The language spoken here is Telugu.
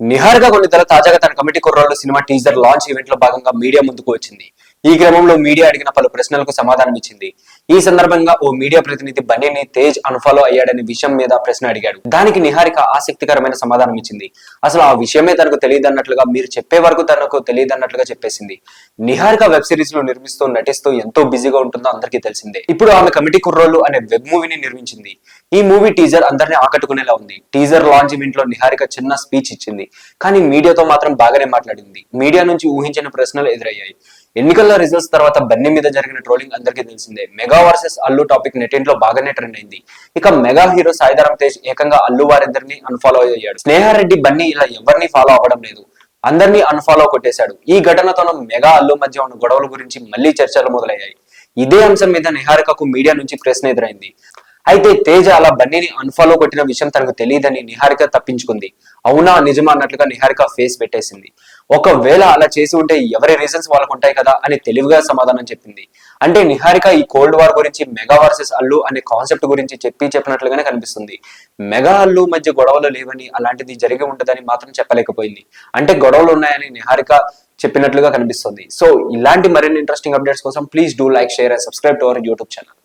నిహారిక కొన్నితల తాజాగా తన కమిటీ కుర్రాళ్ళు సినిమా టీజర్ లాంచ్ ఈవెంట్ లో భాగంగా మీడియా ముందుకు వచ్చింది. ఈ క్రమంలో మీడియా అడిగిన పలు ప్రశ్నలకు సమాధానం ఇచ్చింది. ఈ సందర్భంగా ఓ మీడియా ప్రతినిధి బన్నీని తేజ్ అన్ఫాలో అయ్యాడనే విషయం మీద ప్రశ్న అడిగాడు. దానికి నిహారిక ఆసక్తికరమైన సమాధానం ఇచ్చింది. అసలు ఆ విషయమే తనకు తెలియదన్నట్లుగా, మీరు చెప్పే వరకు తనకు తెలియదన్నట్లుగా చెప్పేసింది. నిహారిక వెబ్ సిరీస్ లో నిర్మిస్తూ నటిస్తూ ఎంతో బిజీగా ఉంటుందో అందరికీ తెలిసిందే. ఇప్పుడు ఆమె కమిటీ కుర్రోళ్ళు అనే వెబ్ మూవీని నిర్మించింది. ఈ మూవీ టీజర్ అందరినీ ఆకట్టుకునేలా ఉంది. టీజర్ లాంచ్ ఈవెంట్ లో నిహారిక చిన్న స్పీచ్ ఇచ్చింది. కానీ మీడియాతో మాత్రం బాగానే మాట్లాడింది. మీడియా నుంచి ఊహించిన ప్రశ్నలు ఎదురయ్యాయి. ఎన్నికల రిజల్ట్స్ తర్వాత బన్నీ మీద జరిగిన ట్రోలింగ్ అందరికీ తెలిసిందే. మెగా వర్సెస్ అల్లు టాపిక్ నెటింట్లో బాగానే ట్రెండ్ అయింది. ఇక మెగా హీరో సాయిధరం తేజ్ ఏకంగా అల్లు వారిద్దరిని అన్ఫాలో అయ్యాడు. స్నేహారెడ్డి బన్నీ ఇలా ఎవరిని ఫాలో అవ్వడం లేదు, అందరినీ అన్ఫాలో కొట్టేశాడు. ఈ ఘటనతోనూ మెగా అల్లు మధ్య ఉన్న గొడవల గురించి మళ్లీ చర్చలు మొదలయ్యాయి. ఇదే అంశం మీద నిహారికకు మీడియా నుంచి ప్రశ్న ఎదురైంది. అయితే తేజ అలా బన్నీని అన్ఫాలో కొట్టిన విషయం తనకు తెలియదని నిహారిక తప్పించుకుంది. అవునా నిజమా అన్నట్లుగా నిహారిక ఫేస్ పెట్టేసింది. ఒకవేళ అలా చేసి ఉంటే ఎవరి రీజన్స్ వాళ్ళకు ఉంటాయి కదా అని తెలివిగా సమాధానం చెప్పింది. అంటే నిహారిక ఈ కోల్డ్ వార్ గురించి, మెగా వర్సెస్ అల్లు అనే కాన్సెప్ట్ గురించి చెప్పినట్లుగానే కనిపిస్తుంది. మెగా అల్లు మధ్య గొడవలు లేవని, అలాంటిది జరిగి ఉంటదని మాత్రం చెప్పలేకపోయింది. అంటే గొడవలు ఉన్నాయని నిహారిక చెప్పినట్లుగా కనిపిస్తుంది. సో ఇలాంటి మరిన్ని ఇంట్రెస్టింగ్ అప్డేట్స్ కోసం please do like, share and subscribe to our YouTube channel.